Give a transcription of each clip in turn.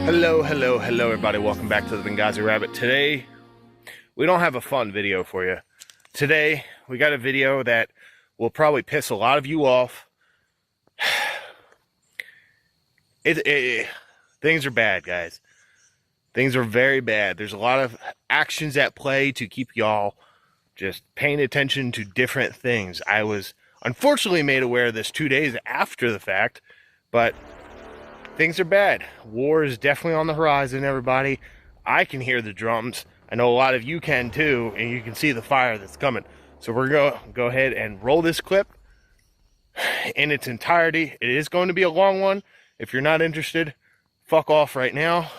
Hello, everybody. Welcome back to the Benghazi Rabbit. Today, we don't have a fun video for you. Today, we got a video that will probably piss a lot of you off. Things are bad, guys. Things are very bad. There's a lot of actions at play to keep y'all just paying attention to different things. I was unfortunately made aware of this 2 days after the fact, but things are bad. War is definitely on the horizon, everybody. I can hear the drums. I know a lot of you can too, and you can see the fire that's coming. So we're going to go ahead and roll this clip in its entirety. It is going to be a long one. If you're not interested, fuck off right now,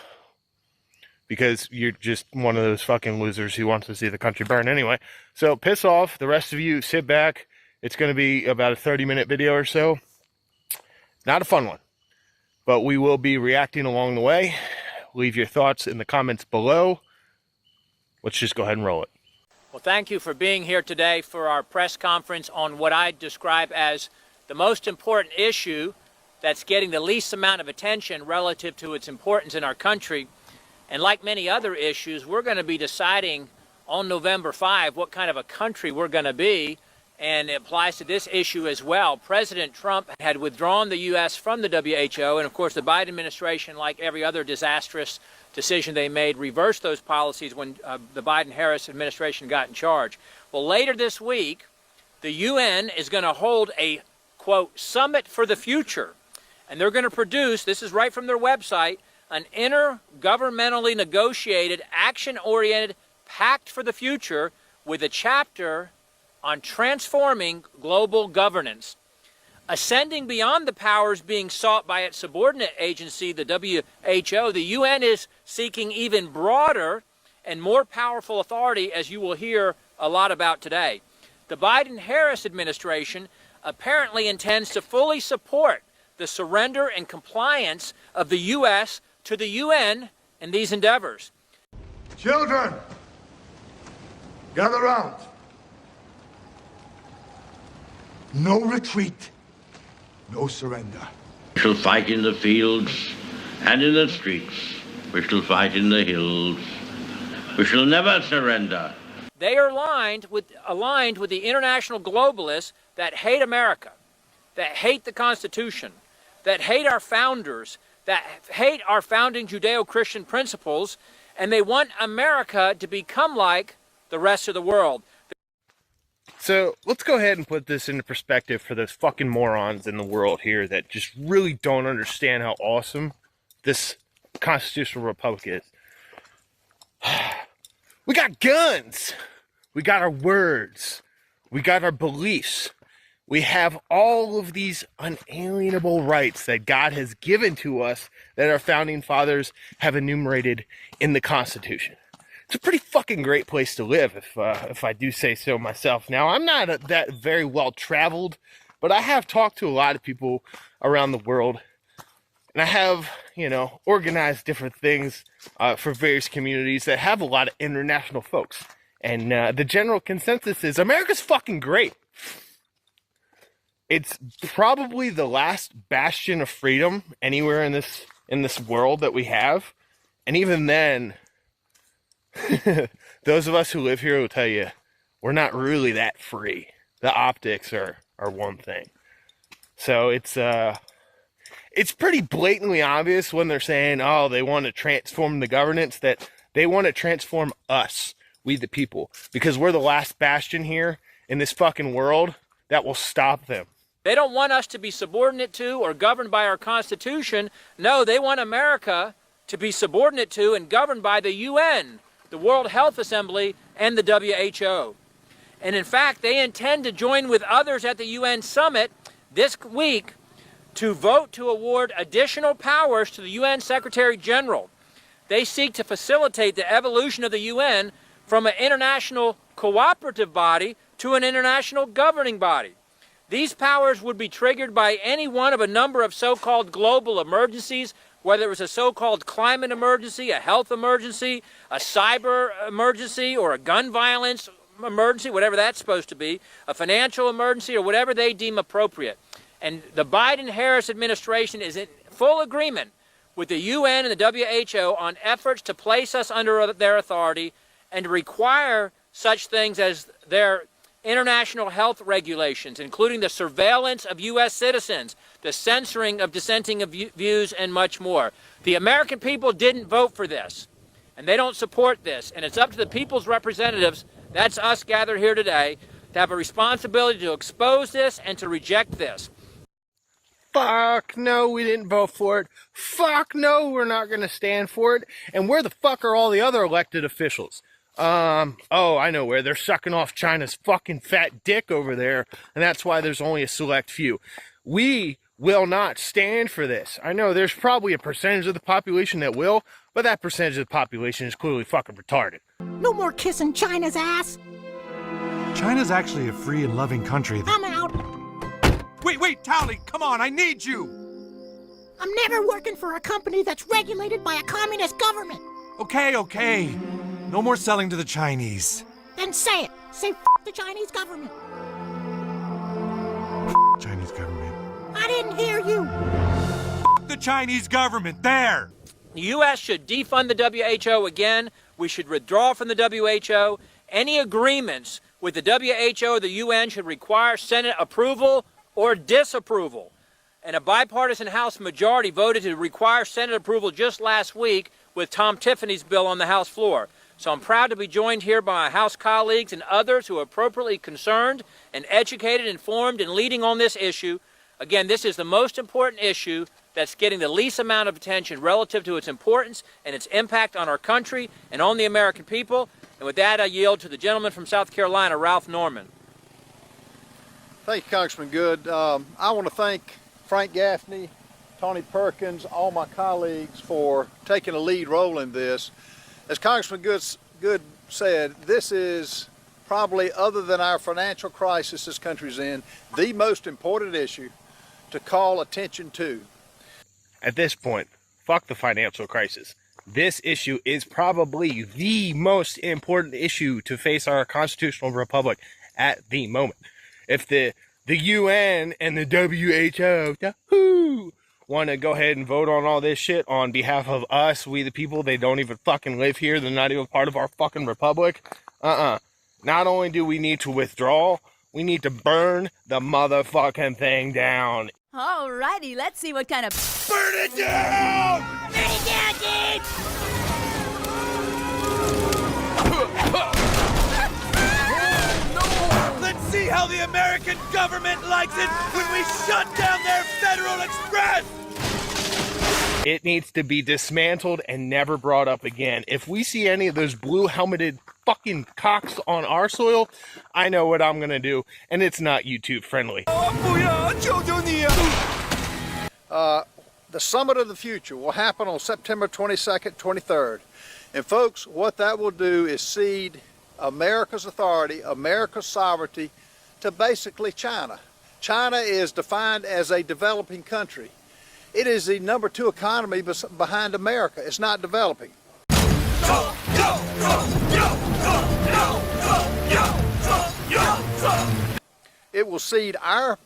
because you're just one of those fucking losers who wants to see the country burn anyway. So piss off. The rest of you, sit back. It's going to be about a 30-minute video or so. Not a fun one, but we will be reacting along the way. Leave your thoughts in the comments below. Let's just go ahead and roll it. Well, thank you for being here today for our press conference on what I describe as the most important issue that's getting the least amount of attention relative to its importance in our country. And like many other issues, we're going to be deciding on November 5 what kind of a country we're going to be, and it applies to this issue as well. President Trump had withdrawn the U.S. from the WHO, and of course the Biden administration, like every other disastrous decision they made, reversed those policies when the Biden-Harris administration got in charge. Well, later this week, the UN is going to hold a, quote, summit for the future. And they're going to produce, this is right from their website, an intergovernmentally negotiated, action-oriented pact for the future with a chapter on transforming global governance. Ascending beyond the powers being sought by its subordinate agency, the WHO, the UN is seeking even broader and more powerful authority, as you will hear a lot about today. The Biden-Harris administration apparently intends to fully support the surrender and compliance of the U.S. to the UN in these endeavors. Children, gather round. No retreat, no surrender. We shall fight in the fields and in the streets. We shall fight in the hills. We shall never surrender. They are aligned with the international globalists that hate America, that hate the Constitution, that hate our founders, that hate our founding Judeo-Christian principles, and they want America to become like the rest of the world. So let's go ahead and put this into perspective for those fucking morons in the world here that just really don't understand how awesome this constitutional republic is. We got guns. We got our words. We got our beliefs. We have all of these unalienable rights that God has given to us that our founding fathers have enumerated in the Constitution. It's a pretty fucking great place to live, if I do say so myself. Now, I'm not that very well traveled, but I have talked to a lot of people around the world, and I have, organized different things for various communities that have a lot of international folks. And the general consensus is America's fucking great. It's probably the last bastion of freedom anywhere in this world that we have, and even then, those of us who live here will tell you we're not really that free. The optics are one thing. So it's pretty blatantly obvious when they're saying, oh, they want to transform the governance, that they want to transform us, we the people, because we're the last bastion here in this fucking world that will stop them. They don't want us to be subordinate to or governed by our Constitution. No, they want America to be subordinate to and governed by the UN, the World Health Assembly, and the WHO. And in fact, they intend to join with others at the UN summit this week to vote to award additional powers to the UN Secretary General. They seek to facilitate the evolution of the UN from an international cooperative body to an international governing body. These powers would be triggered by any one of a number of so-called global emergencies, whether it was a so-called climate emergency, a health emergency, a cyber emergency, or a gun violence emergency, whatever that's supposed to be, a financial emergency, or whatever they deem appropriate. And the Biden-Harris administration is in full agreement with the UN and the WHO on efforts to place us under their authority and to require such things as their international health regulations, including the surveillance of U.S. citizens, the censoring of dissenting views, and much more. The American people didn't vote for this, and they don't support this, and it's up to the people's representatives, that's us gathered here today, to have a responsibility to expose this and to reject this. Fuck no, we didn't vote for it. Fuck no, we're not going to stand for it. And where the fuck are all the other elected officials? Oh, I know where. They're sucking off China's fucking fat dick over there, and that's why there's only a select few. We will not stand for this. I know there's probably a percentage of the population that will, but that percentage of the population is clearly fucking retarded. No more kissing China's ass. China's actually a free and loving country. I'm out. Wait, Towley, come on, I need you! I'm never working for a company that's regulated by a communist government. Okay. No more selling to the Chinese. Then say it. Say f the Chinese government. Chinese government. I didn't hear you. The Chinese government, there! The U.S. should defund the WHO again. We should withdraw from the WHO. Any agreements with the WHO or the UN should require Senate approval or disapproval. And a bipartisan House majority voted to require Senate approval just last week with Tom Tiffany's bill on the House floor. So I'm proud to be joined here by my House colleagues and others who are appropriately concerned and educated, informed, and leading on this issue. Again, this is the most important issue that's getting the least amount of attention relative to its importance and its impact on our country and on the American people. And with that, I yield to the gentleman from South Carolina, Ralph Norman. Thank you, Congressman Good. I want to thank Frank Gaffney, Tony Perkins, all my colleagues for taking a lead role in this. As Congressman Good said, this is probably, other than our financial crisis this country's in, the most important issue to call attention to. At this point, fuck the financial crisis. This issue is probably the most important issue to face our constitutional republic at the moment. If the UN and the WHO want to go ahead and vote on all this shit on behalf of us, we the people, they don't even fucking live here, they're not even part of our fucking republic. Not only do we need to withdraw, we need to burn the motherfucking thing down. Alrighty, let's see what kind of... Burn it down! Burn it down, dude! Let's see how the American government likes it when we shut down their Federal Express! It needs to be dismantled and never brought up again. If we see any of those blue-helmeted fucking cocks on our soil, I know what I'm gonna do, and it's not YouTube friendly. The Summit of the Future will happen on September 22nd, 23rd. And folks, what that will do is cede America's authority, America's sovereignty to basically China. China is defined as a developing country. It is the number 2 economy behind America. It's not developing. It will cede our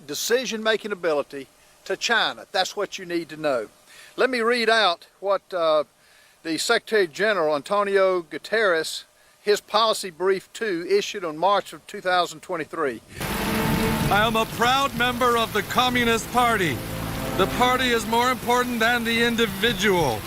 decision-making ability to China. That's what you need to know. Let me read out what the Secretary General, Antonio Guterres, his policy brief 2, issued on March of 2023. I am a proud member of the Communist Party. The party is more important than the individual.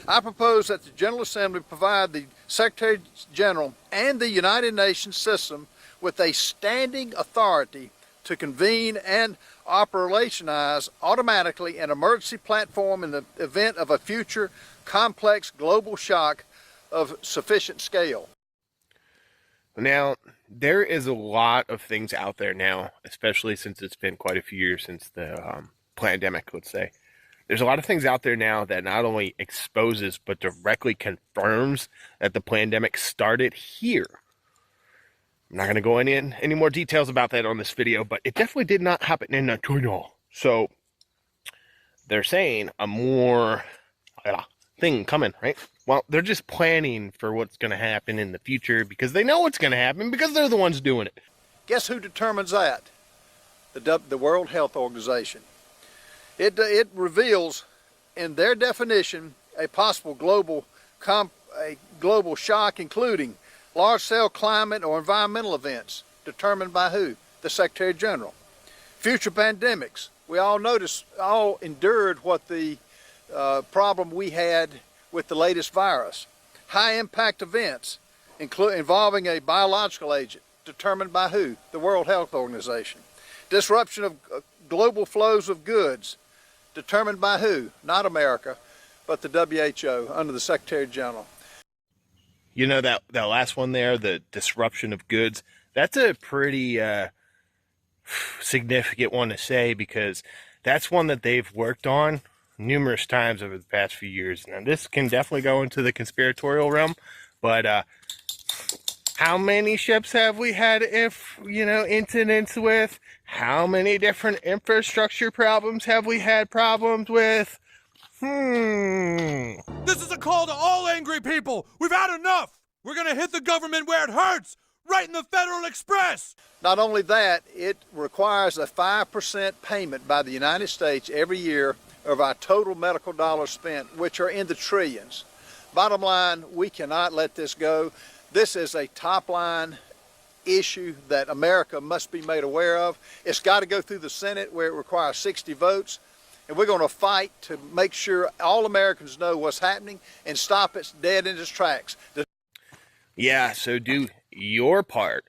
I propose that the General Assembly provide the Secretary General and the United Nations system with a standing authority to convene and operationalize automatically an emergency platform in the event of a future complex global shock of sufficient scale. Now, there is a lot of things out there now, especially since it's been quite a few years since the pandemic, let's say. There's a lot of things out there now that not only exposes, but directly confirms that the pandemic started here. I'm not going to go into any more details about that on this video, but it definitely did not happen in China. So, they're saying a more thing coming, right? Well, they're just planning for what's going to happen in the future because they know what's going to happen because they're the ones doing it. Guess who determines that? The World Health Organization. It reveals in their definition, a possible global shock, including large-scale climate or environmental events, determined by who? The Secretary General. Future pandemics. We all endured what the problem we had with the latest virus. High-impact events, involving a biological agent, determined by who? The World Health Organization. Disruption of global flows of goods, determined by who? Not America, but the WHO under the Secretary General. You know, that last one there, the disruption of goods, that's a pretty significant one to say, because that's one that they've worked on numerous times over the past few years. Now, this can definitely go into the conspiratorial realm, but how many ships have we had, incidents with? How many different infrastructure problems have we had problems with? This is a call to all angry people. We've had enough. We're going to hit the government where it hurts, right in the Federal Express. Not only that, it requires a 5% payment by the United States every year of our total medical dollars spent, which are in the trillions. Bottom line, we cannot let this go. This is a top-line issue that America must be made aware of. It's got to go through the Senate, where it requires 60 votes, and we're going to fight to make sure all Americans know what's happening and stop it dead in its tracks. Yeah, so do your part